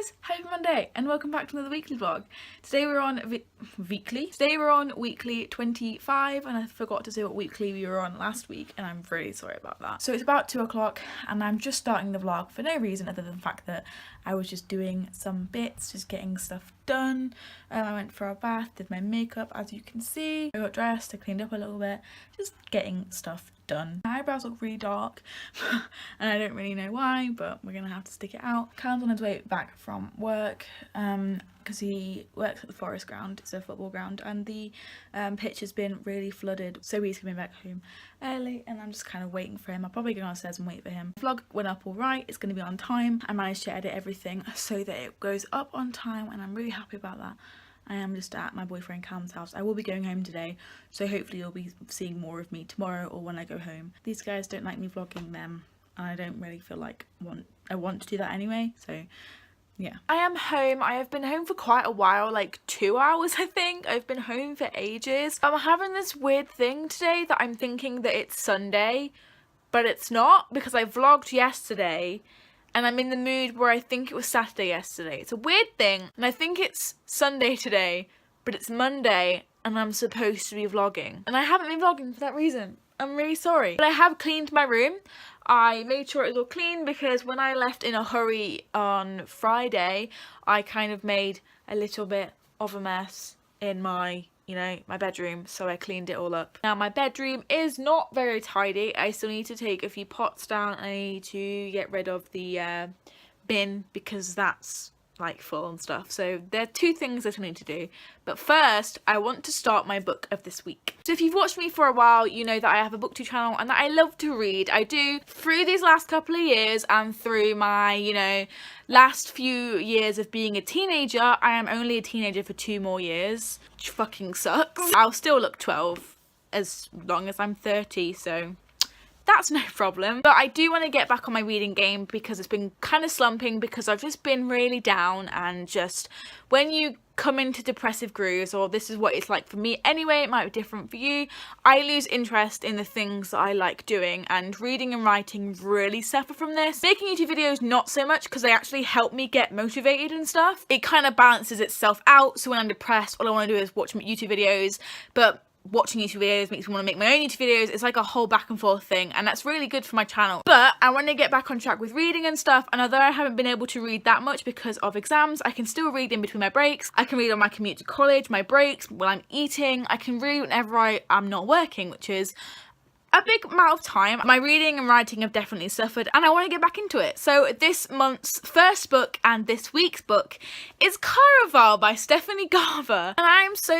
guys, happy Monday and welcome back to another weekly vlog. Today we're on weekly 25 and I forgot to say what weekly we were on last week and I'm really sorry about that. So it's about 2 o'clock and I'm just starting the vlog for no reason other than the fact that I was just doing some bits, just getting stuff done. I went for a bath, did my makeup as you can see. I got dressed, I cleaned up a little bit, just getting stuff done. My eyebrows look really dark and I don't really know why, but we're gonna have to stick it out. Callum's on his way back from work because he works at the forest ground, it's a football ground, and the pitch has been really flooded, so he's coming back home early and I'm just kind of waiting for him. I'll probably go downstairs and wait for him. The vlog went up alright, it's going to be on time. I managed to edit everything so that it goes up on time and I'm really happy about that. I am just at my boyfriend Cam's house. I will be going home today, so hopefully you'll be seeing more of me tomorrow or when I go home. These guys don't like me vlogging them and I don't really feel like I want to do that anyway, so yeah. I am home. I have been home for quite a while, like 2 hours I think. I've been home for ages. I'm having this weird thing today that I'm thinking that it's Sunday, but it's not because I vlogged yesterday and I'm in the mood where I think it was Saturday yesterday. It's a weird thing and I think it's Sunday today, but it's Monday and I'm supposed to be vlogging. And I haven't been vlogging for that reason. I'm really sorry. But I have cleaned my room. I made sure it was all clean because when I left in a hurry on Friday, I kind of made a little bit of a mess in my, my bedroom, so I cleaned it all up. Now my bedroom is not very tidy. I still need to take a few pots down. I need to get rid of the bin because that's like full and stuff. So there are two things that I need to do, but first I want to start my book of this week. So if you've watched me for a while, you know that I have a booktube channel and that I love to read. I do. Through these last couple of years and through my last few years of being a teenager, I am only a teenager for 2 more years, which fucking sucks. I'll still look 12 as long as I'm 30, so that's no problem. But I do want to get back on my reading game because it's been kind of slumping because I've just been really down, and just when you come into depressive grooves, or this is what it's like for me anyway, it might be different for you, I lose interest in the things that I like doing, and reading and writing really suffer from this. Making YouTube videos not so much because they actually help me get motivated and stuff. It kind of balances itself out, so when I'm depressed all I want to do is watch my YouTube videos, but watching YouTube videos makes me want to make my own YouTube videos. It's like a whole back and forth thing, and that's really good for my channel. But I want to get back on track with reading and stuff, and although I haven't been able to read that much because of exams, I can still read in between my breaks. I can read on my commute to college, my breaks, while I'm eating. I can read whenever I am not working, which is a big amount of time. My reading and writing have definitely suffered and I want to get back into it. So this month's first book and this week's book is Caraval by Stephanie Garber. And I'm so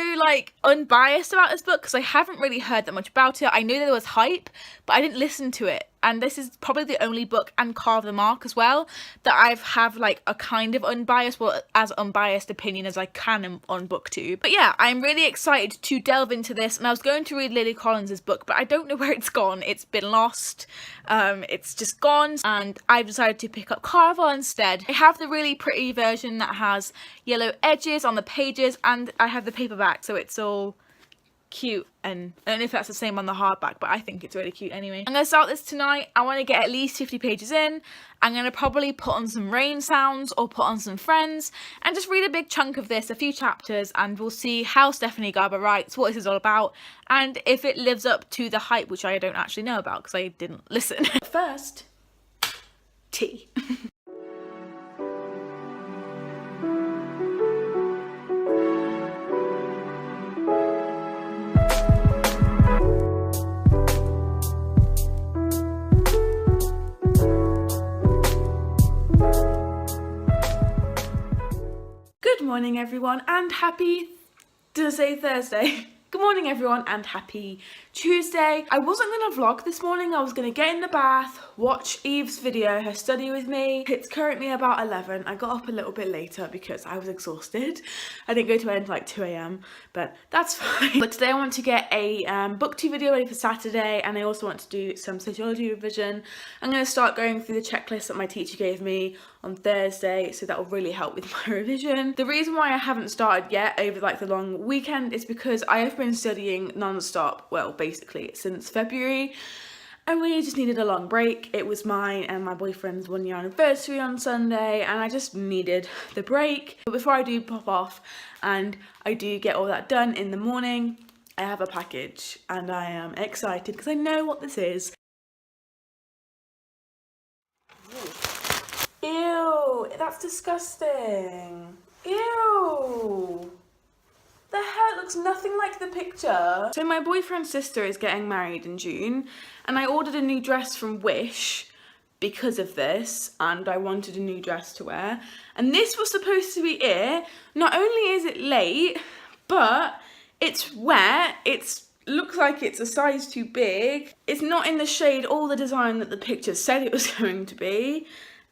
unbiased about this book because I haven't really heard that much about it. I knew there was hype, but I didn't listen to it. And this is probably the only book, and Carve the Mark as well, that I have a kind of unbiased, well, as unbiased opinion as I can on BookTube. But yeah, I'm really excited to delve into this, and I was going to read Lily Collins's book, but I don't know where it's gone. It's been lost. It's just gone, and I've decided to pick up Caraval instead. I have the really pretty version that has yellow edges on the pages, and I have the paperback, so it's all cute, and I don't know if that's the same on the hardback, but I think it's really cute anyway. I'm gonna start this tonight. I want to get at least 50 pages in. I'm gonna probably put on some rain sounds or put on some Friends and just read a big chunk of this, a few chapters, and we'll see how Stephanie Garber writes, what this is all about, and if it lives up to the hype, which I don't actually know about because I didn't listen. First, tea. Good morning everyone and happy, did I say Thursday? Good morning everyone and happy Tuesday. I wasn't going to vlog this morning. I was going to get in the bath, watch Eve's video, her study with me. It's currently about 11. I got up a little bit later because I was exhausted. I didn't go to bed until 2 AM, but that's fine. But today I want to get a BookTube video ready for Saturday, and I also want to do some sociology revision. I'm going to start going through the checklist that my teacher gave me on Thursday, so that will really help with my revision. The reason why I haven't started yet over the long weekend is because I have been studying non-stop, well, basically since February, I really just needed a long break. It was mine and my boyfriend's 1 year anniversary on Sunday, and I just needed the break. But before I do pop off and I do get all that done in the morning, I have a package and I am excited because I know what this is. Ew, that's disgusting. Ew. The hair looks nothing like the picture. So my boyfriend's sister is getting married in June, and I ordered a new dress from Wish because of this, and I wanted a new dress to wear. And this was supposed to be it. Not only is it late, but it's wet. It looks like it's a size too big. It's not in the shade or the design that the picture said it was going to be.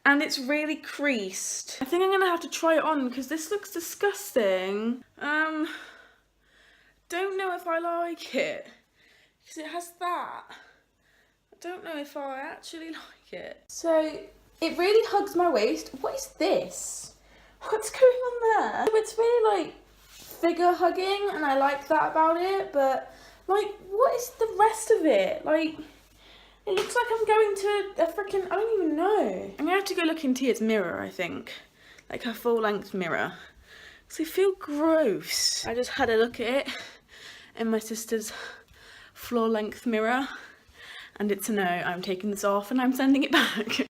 And it's really creased. I think I'm gonna have to try it on because this looks disgusting. Don't know if I like it because it has that. I don't know if I actually like it. So it really hugs my waist. What is this? What's going on there? It's really like figure hugging, and I like that about it, but like, what is the rest of it? Like, it looks like I'm going to a freaking, I don't even know. I'm gonna have to go look into its mirror, I think. Like her full length mirror. Because I feel gross. I just had a look at it in my sister's floor length mirror. And it's a no, I'm taking this off and I'm sending it back.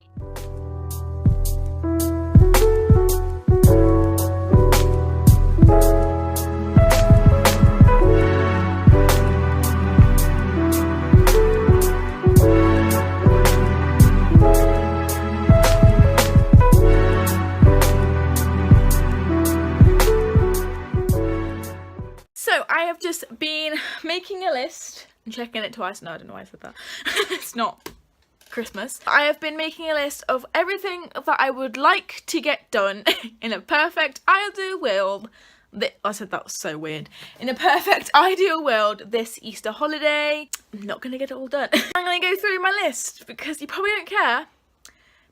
I've just been making a list and checking it twice. No, I don't know why I said that. It's not Christmas. I have been making a list of everything that I would like to get done in a perfect ideal world. I said that was so weird. In a perfect ideal world this Easter holiday. I'm not gonna get it all done. I'm gonna go through my list because you probably don't care.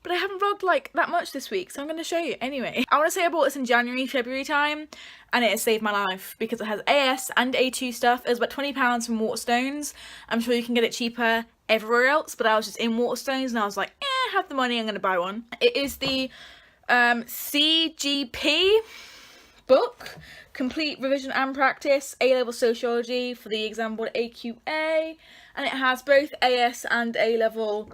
But I haven't vlogged like that much this week, so I'm going to show you anyway. I want to say I bought this in January, February time, and it has saved my life because it has AS and A2 stuff. It was about £20 from Waterstones. I'm sure you can get it cheaper everywhere else, but I was just in Waterstones and I was like, I have the money, I'm going to buy one. It is the CGP book, Complete Revision and Practice, A-Level Sociology for the exam board AQA, and it has both AS and A-Level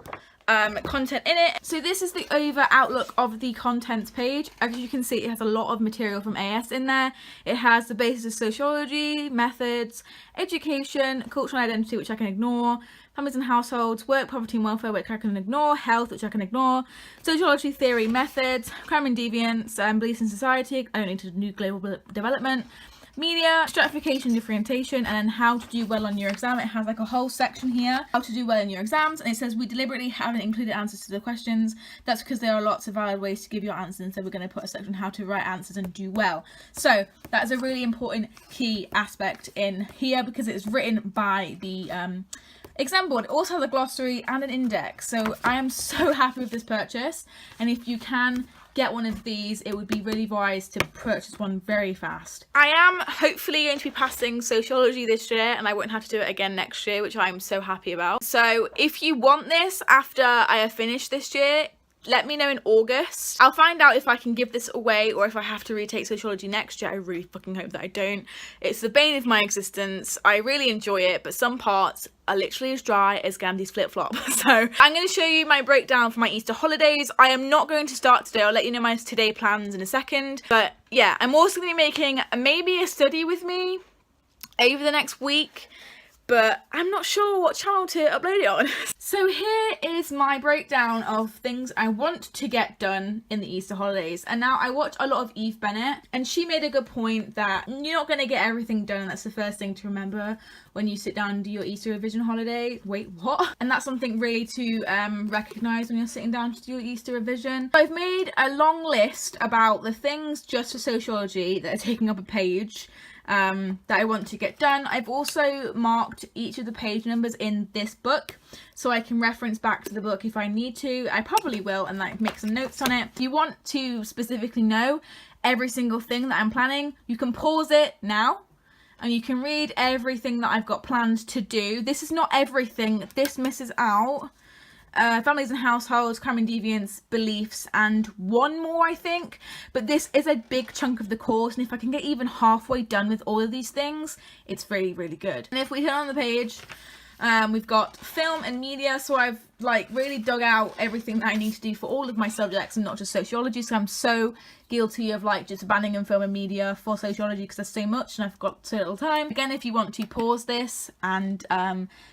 content in it. So this is the over outlook of the contents page. As you can see, it has a lot of material from AS in there. It has the basis of sociology, methods, education, cultural identity, which I can ignore, families and households, work, poverty and welfare, which I can ignore, health, which I can ignore, sociology, theory, methods, crime and deviance, beliefs in society, I don't need to do global development, media, stratification, differentiation, and then how to do well on your exam. It has like a whole section here, how to do well in your exams, and it says we deliberately haven't included answers to the questions. That's because there are lots of valid ways to give your answers, and so we're going to put a section on how to write answers and do well. So that is a really important key aspect in here because it's written by the exam board. It also has a glossary and an index, so I am so happy with this purchase, and if you can get one of these, it would be really wise to purchase one very fast. I am hopefully going to be passing sociology this year, and I won't have to do it again next year, which I'm so happy about. So if you want this after I have finished this year, let me know in August. I'll find out if I can give this away or if I have to retake sociology next year. I really fucking hope that I don't. It's the bane of my existence. I really enjoy it, but some parts are literally as dry as Gandhi's flip-flop. So I'm going to show you my breakdown for my Easter holidays. I am not going to start today. I'll let you know my today plans in a second. But yeah, I'm also going to be making maybe a study with me over the next week, but I'm not sure what channel to upload it on. So here is my breakdown of things I want to get done in the Easter holidays. And now I watch a lot of Eve Bennett, and she made a good point that you're not going to get everything done, and that's the first thing to remember when you sit down and do your Easter revision holiday. Wait, what? And that's something really to recognise when you're sitting down to do your Easter revision. I've made a long list about the things just for sociology that are taking up a page that I want to get done. I've also marked each of the page numbers in this book so I can reference back to the book if I need to. I probably will, and like make some notes on it. If you want to specifically know every single thing that I'm planning, you can pause it now and you can read everything that I've got planned to do. This is not everything. This misses out families and households, crime and deviance, beliefs, and one more, I think. But this is a big chunk of the course, and if I can get even halfway done with all of these things, it's really, really good. And if we turn on the page, we've got film and media, so I've like really dug out everything that I need to do for all of my subjects and not just sociology. So I'm so guilty of like just abandoning film and media for sociology because there's so much and I've got so little time. Again, if you want to pause this and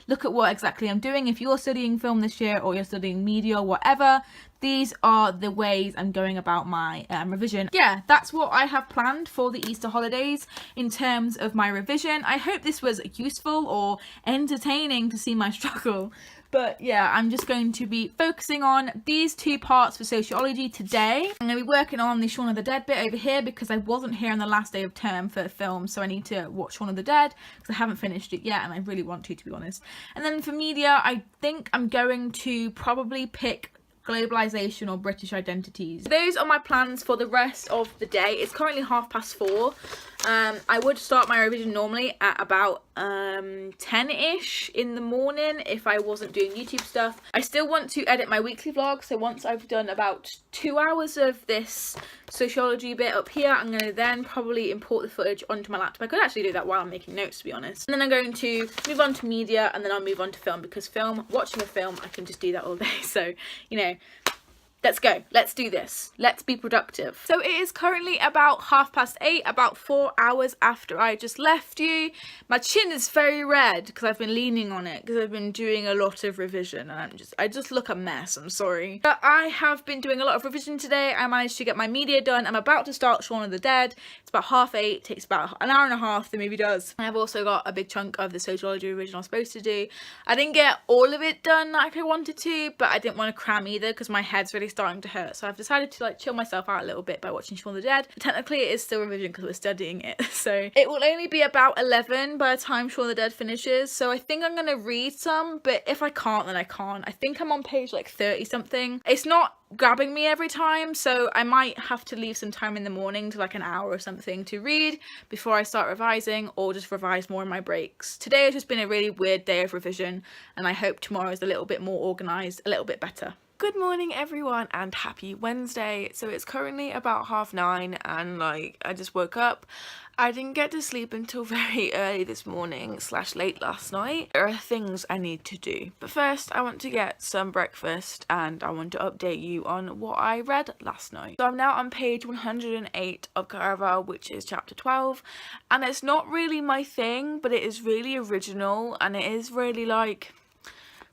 look at what exactly I'm doing, if you're studying film this year or you're studying media or whatever, these are the ways I'm going about my revision. Yeah, that's what I have planned for the Easter holidays in terms of my revision. I hope this was useful or entertaining to see my struggle. But yeah, I'm just going to be focusing on these two parts for sociology today. I'm going to be working on the Shaun of the Dead bit over here because I wasn't here on the last day of term for film, so I need to watch Shaun of the Dead because I haven't finished it yet and I really want to be honest. And then for media, I think I'm going to probably pick globalization or British identities. Those are my plans for the rest of the day. It's currently 4:30. I would start my revision normally at about 10ish in the morning if I wasn't doing YouTube stuff. I still want to edit my weekly vlog, so once I've done about 2 hours of this sociology bit up here, I'm going to then probably import the footage onto my laptop. I could actually do that while I'm making notes, to be honest. And then I'm going to move on to media, and then I'll move on to film, because watching a film, I can just do that all day. So, you know, let's go. Let's do this. Let's be productive. So it is currently about 8:30, about 4 hours after I just left you. My chin is very red because I've been leaning on it because I've been doing a lot of revision and I just look a mess. I'm sorry. But I have been doing a lot of revision today. I managed to get my media done. I'm about to start Shaun of the Dead. It's about 8:30. It takes about an hour and a half, the movie does. And I've also got a big chunk of the sociology revision I'm supposed to do. I didn't get all of it done like I wanted to, but I didn't want to cram either because my head's really starting to hurt, so I've decided to like chill myself out a little bit by watching Shaun of the Dead. Technically it is still revision because we're studying it, so it will only be about 11 by the time Shaun of the Dead finishes, so I think I'm gonna read some, but if I can't then I can't. I think I'm on page like 30 something. It's not grabbing me every time, so I might have to leave some time in the morning to like an hour or something to read before I start revising, or just revise more in my breaks. Today has just been a really weird day of revision, and I hope tomorrow is a little bit more organised, a little bit better. Good morning everyone and happy Wednesday. So it's currently about 9:30 and like I just woke up. I didn't get to sleep until very early this morning / late last night. There are things I need to do. But first I want to get some breakfast and I want to update you on what I read last night. So I'm now on page 108 of Caraval, which is chapter 12, and it's not really my thing, but it is really original and it is really like,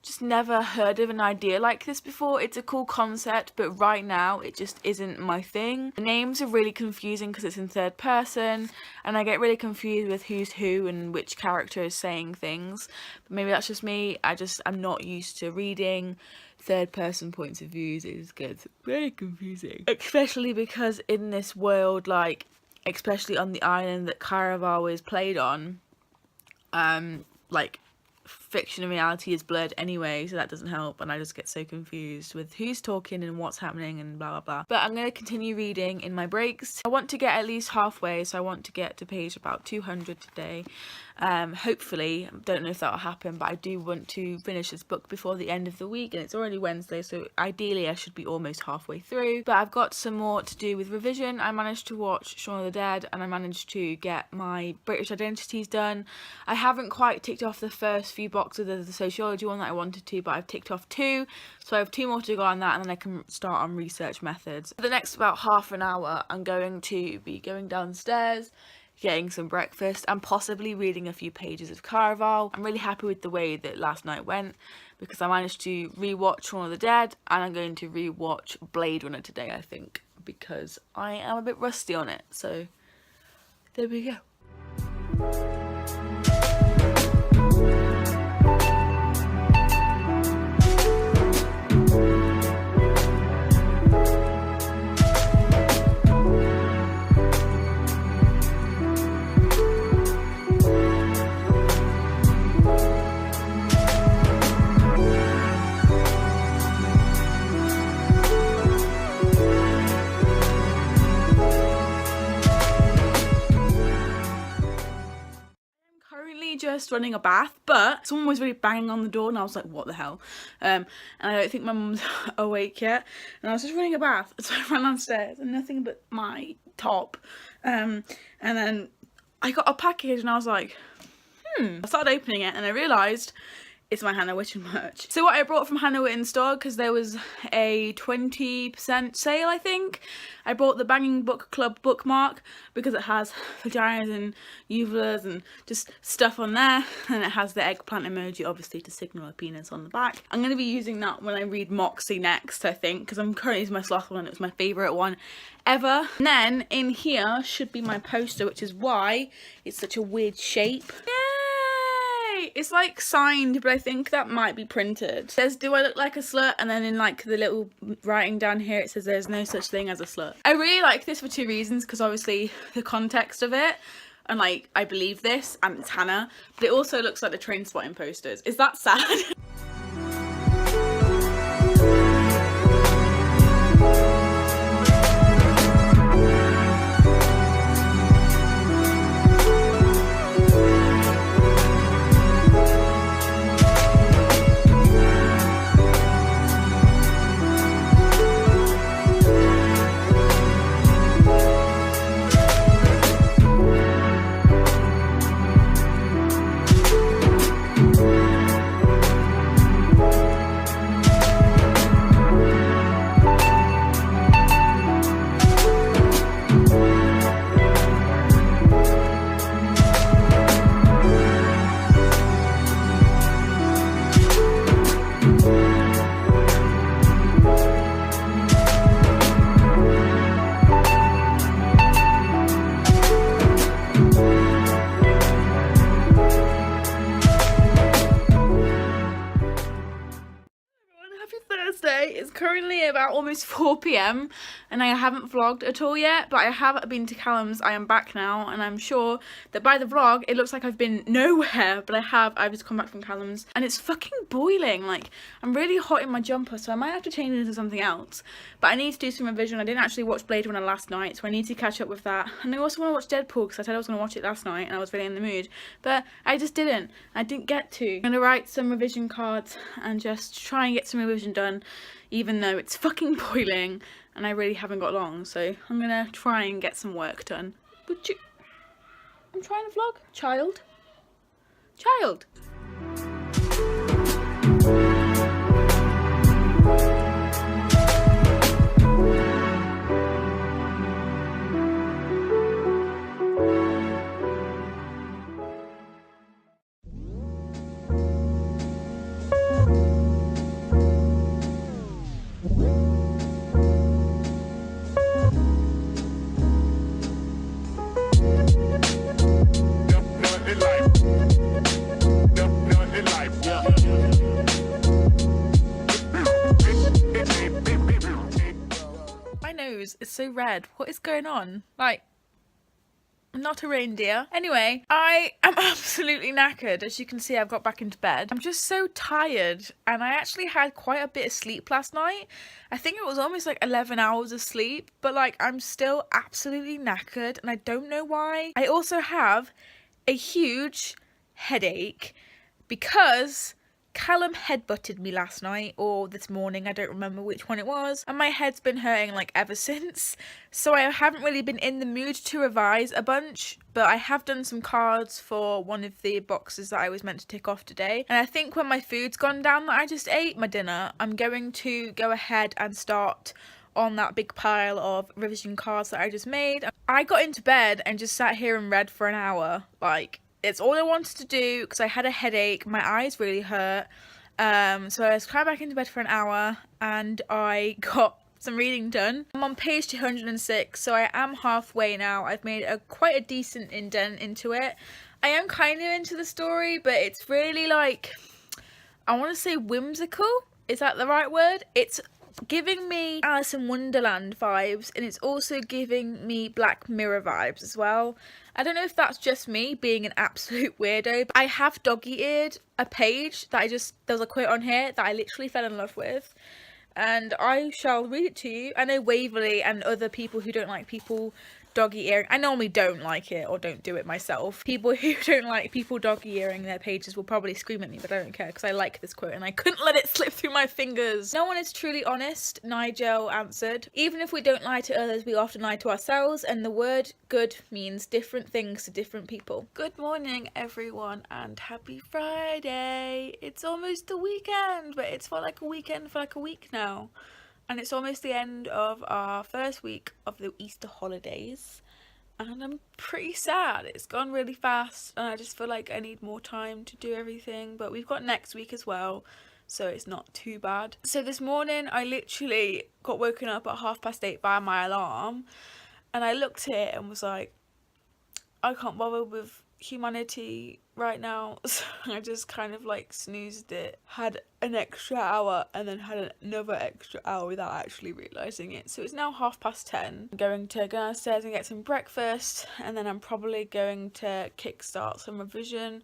just never heard of an idea like this before. It's a cool concept, but right now it just isn't my thing. The names are really confusing because it's in third person and I get really confused with who's who and which character is saying things. But maybe that's just me. I'm not used to reading third person points of views. It just gets very confusing, especially because in this world, like especially on the island that Caraval is played on, like fiction and reality is blurred anyway, so that doesn't help, and I just get so confused with who's talking and what's happening and blah blah blah. But I'm going to continue reading in my breaks. I want to get at least halfway, so I want to get to page about 200 today. Hopefully, don't know if that'll happen, but I do want to finish this book before the end of the week, and it's already Wednesday, so ideally I should be almost halfway through. But I've got some more to do with revision. I managed to watch Shaun of the Dead and I managed to get my British identities done. I haven't quite ticked off the first few boxes of the sociology one that I wanted to, but I've ticked off 2, so I have 2 more to go on that, and then I can start on research methods. For the next about half an hour I'm going to be going downstairs, getting some breakfast, and possibly reading a few pages of Caraval. I'm really happy with the way that last night went because I managed to rewatch Shaun of the Dead, and I'm going to rewatch Blade Runner today, I think, because I am a bit rusty on it. So there we go. just running a bath, but someone was really banging on the door and I was like, what the hell? And I don't think my mum's awake yet, and I was just running a bath, so I ran downstairs and nothing but my top, and then I got a package and I was like, I started opening it and I realised it's my Hannah Witton merch. So what I brought from Hannah Witton store, because there was a 20% sale, I think, I bought the Banging Book Club bookmark because it has vaginas and uvulas and just stuff on there, and it has the eggplant emoji, obviously, to signal a penis on the back. I'm going to be using that when I read Moxie next, I think, because I'm currently using my sloth one and it was my favourite one ever. And then in here should be my poster, which is why it's such a weird shape. It's like signed, but I think that might be printed. It says, do I look like a slut? And then in like the little writing down here it says there's no such thing as a slut. I really like this for two reasons, because obviously the context of it, and like I believe this, and it's Hannah, but it also looks like the train spotting posters. Is that sad? It's currently about almost 4 PM and I haven't vlogged at all yet, but I have been to Callum's. I am back now, and I'm sure that by the vlog it looks like I've been nowhere, but I've just come back from Callum's and it's fucking boiling. Like, I'm really hot in my jumper, so I might have to change it into something else, but I need to do some revision. I didn't actually watch Blade Runner last night, so I need to catch up with that, and I also want to watch Deadpool because I said I was going to watch it last night and I was really in the mood, but I just didn't. I didn't get to. I'm going to write some revision cards and just try and get some revision done, even though it's fucking boiling and I really haven't got long, so I'm gonna try and get some work done. Would you? I'm trying to vlog. Child. It's so red. What is going on? Like, I'm not a reindeer. Anyway, I am absolutely knackered. As you can see, I've got back into bed. I'm just so tired, and I actually had quite a bit of sleep last night. I think it was almost like 11 hours of sleep, but like I'm still absolutely knackered and I don't know why. I also have a huge headache because Callum headbutted me last night or this morning, I don't remember which one it was, and my head's been hurting like ever since, so I haven't really been in the mood to revise a bunch, but I have done some cards for one of the boxes that I was meant to tick off today, and I think when my food's gone down that I just ate, my dinner, I'm going to go ahead and start on that big pile of revision cards that I just made. I got into bed and just sat here and read for an hour. Like, it's all I wanted to do because I had a headache, my eyes really hurt, so I was climbed back into bed for an hour and I got some reading done. I'm on page 206, so I am halfway now. I've made quite a decent indent into it. I am kind of into the story, but it's really like, I want to say whimsical, is that the right word? It's giving me Alice in Wonderland vibes, and it's also giving me Black Mirror vibes as well. I don't know if that's just me being an absolute weirdo, but I have doggy-eared a page that there was a quote on here that I literally fell in love with, and I shall read it to you. I know Waverley and other people who don't like people doggy earring. I normally don't like it or don't do it myself. People who don't like people doggy earring their pages will probably scream at me, but I don't care because I like this quote and I couldn't let it slip through my fingers. No one is truly honest, Nigel answered. Even if we don't lie to others, we often lie to ourselves, and the word good means different things to different people. Good morning, everyone, and happy Friday. It's almost the weekend, but it's for like a weekend for like a week now. And it's almost the end of our first week of the Easter holidays. And I'm pretty sad. It's gone really fast and I just feel like I need more time to do everything. But we've got next week as well, so it's not too bad. So this morning I literally got woken up at 8:30 by my alarm. And I looked at it and was like, I can't bother with humanity right now, so I just kind of like snoozed it, had an extra hour and then had another extra hour without actually realising it. So it's now 10:30. I'm going to go downstairs and get some breakfast, and then I'm probably going to kickstart some revision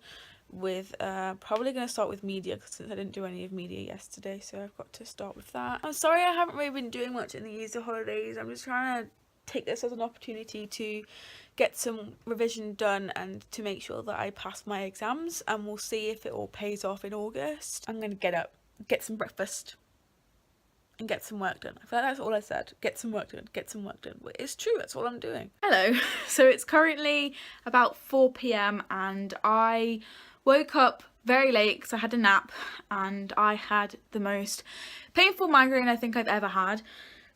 with probably going to start with media, since I didn't do any of media yesterday, so I've got to start with that. I'm sorry I haven't really been doing much in the Easter holidays. I'm just trying to take this as an opportunity to get some revision done and to make sure that I pass my exams, and we'll see if it all pays off in August. I'm going to get up, get some breakfast and get some work done. I feel like that's all I said. Get some work done, get some work done. But it's true, that's all I'm doing. Hello. So it's currently about 4 p.m. and I woke up very late because I had a nap and I had the most painful migraine I think I've ever had.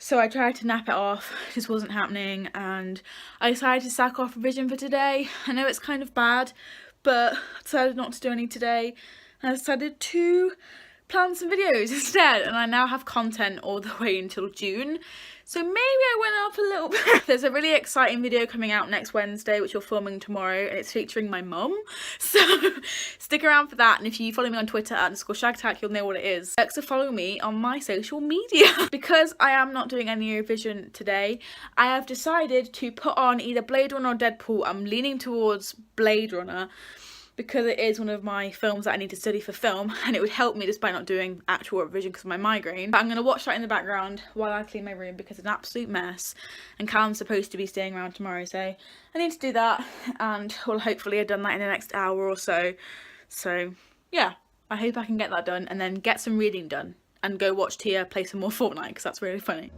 So I tried to nap it off, it just wasn't happening, and I decided to sack off revision for today. I know it's kind of bad, but I decided not to do any today, and I decided to plan some videos instead, and I now have content all the way until June. So maybe I went up a little bit. There's a really exciting video coming out next Wednesday, which we're filming tomorrow, and it's featuring my mum. So stick around for that, and if you follow me on Twitter @Shakattack, you'll know what it is. So follow me on my social media. Because I am not doing any revision today, I have decided to put on either Blade Runner or Deadpool. I'm leaning towards Blade Runner, because it is one of my films that I need to study for film, and it would help me despite not doing actual revision because of my migraine. But I'm going to watch that in the background while I clean my room because it's an absolute mess, and Callum's supposed to be staying around tomorrow, so I need to do that, and we'll hopefully have done that in the next hour or so. So yeah, I hope I can get that done and then get some reading done and go watch Tia play some more Fortnite because that's really funny.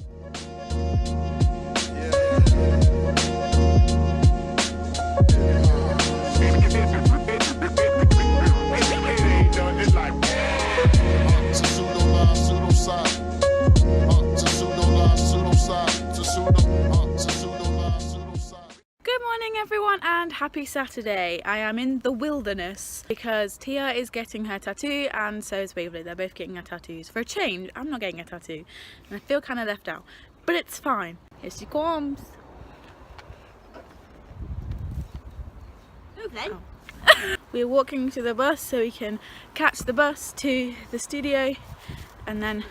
Good morning everyone and happy Saturday. I am in the wilderness because Tia is getting her tattoo and so is Waverley. They're both getting their tattoos. For a change, I'm not getting a tattoo and I feel kind of left out, but it's fine. Here she comes. Okay. Oh. We're walking to the bus so we can catch the bus to the studio and then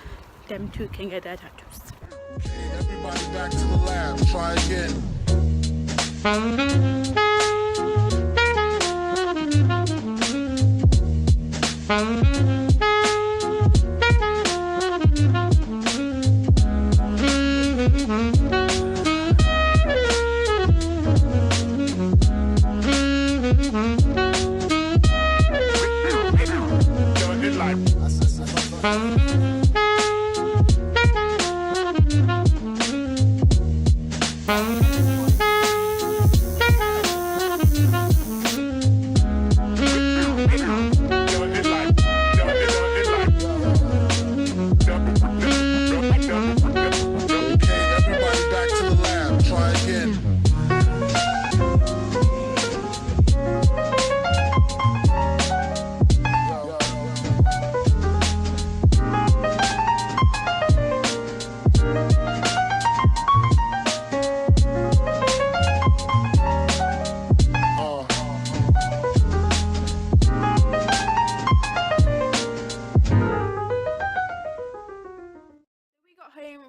them two can get their tattoos. Everybody back to the lab, try again.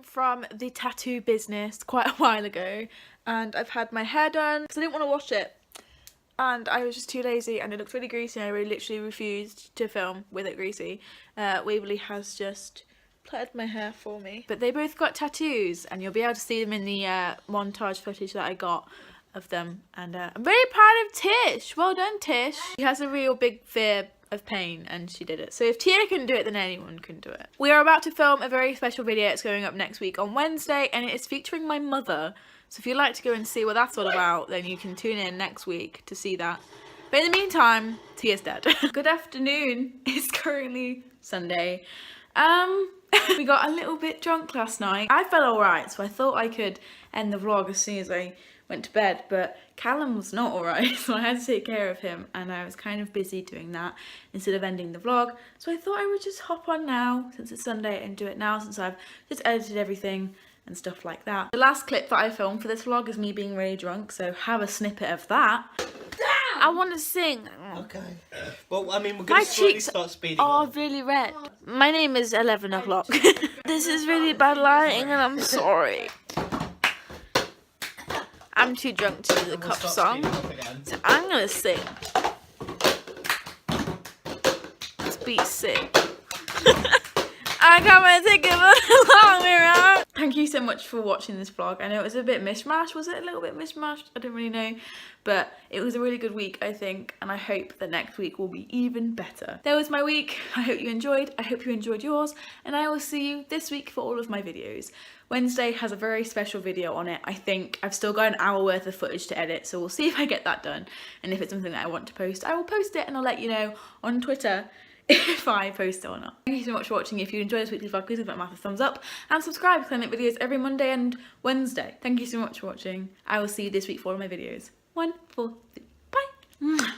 From the tattoo business quite a while ago, and I've had my hair done because I didn't want to wash it and I was just too lazy and it looked really greasy and I really literally refused to film with it greasy. Waverley has just plaited my hair for me. But they both got tattoos, and you'll be able to see them in the montage footage that I got of them. And I'm very proud of Tish. Well done, Tish. She has a real big fear of pain, and she did it. So if Tina couldn't do it, then anyone can do it. We are about to film a very special video. It's going up next week on Wednesday, and it is featuring my mother. So if you'd like to go and see what that's all about, then you can tune in next week to see that. But in the meantime, Tia's dead. Good afternoon. It's currently Sunday. We got a little bit drunk last night. I felt alright, so I thought I could end the vlog as soon as I went to bed, but Callum was not alright, so I had to take care of him, and I was kind of busy doing that instead of ending the vlog. So I thought I would just hop on now, since it's Sunday, and do it now, since I've just edited everything and stuff like that. The last clip that I filmed for this vlog is me being really drunk, so have a snippet of that. I want to sing. Okay. Well, I mean, we're going to slowly start speeding are up. really red. My name is 11 o'clock. This is really bad lighting, and I'm sorry. I'm too drunk to do the cup song, so I'm gonna sing. This beat's sick. I got my ticket for the long way around. Thank you so much for watching this vlog. I know it was a bit mishmash. Was it a little bit mishmashed? I don't really know. But it was a really good week, I think. And I hope that next week will be even better. That was my week. I hope you enjoyed. I hope you enjoyed yours. And I will see you this week for all of my videos. Wednesday has a very special video on it. I think I've still got an hour worth of footage to edit. So we'll see if I get that done. And if it's something that I want to post, I will post it. And I'll let you know on Twitter if I post it or not. Thank you so much for watching. If you enjoyed this weekly vlog, please give it a massive thumbs up and subscribe because I make videos every Monday and Wednesday. Thank you so much for watching. I will see you this week for all of my videos. 1, 4, 3, bye.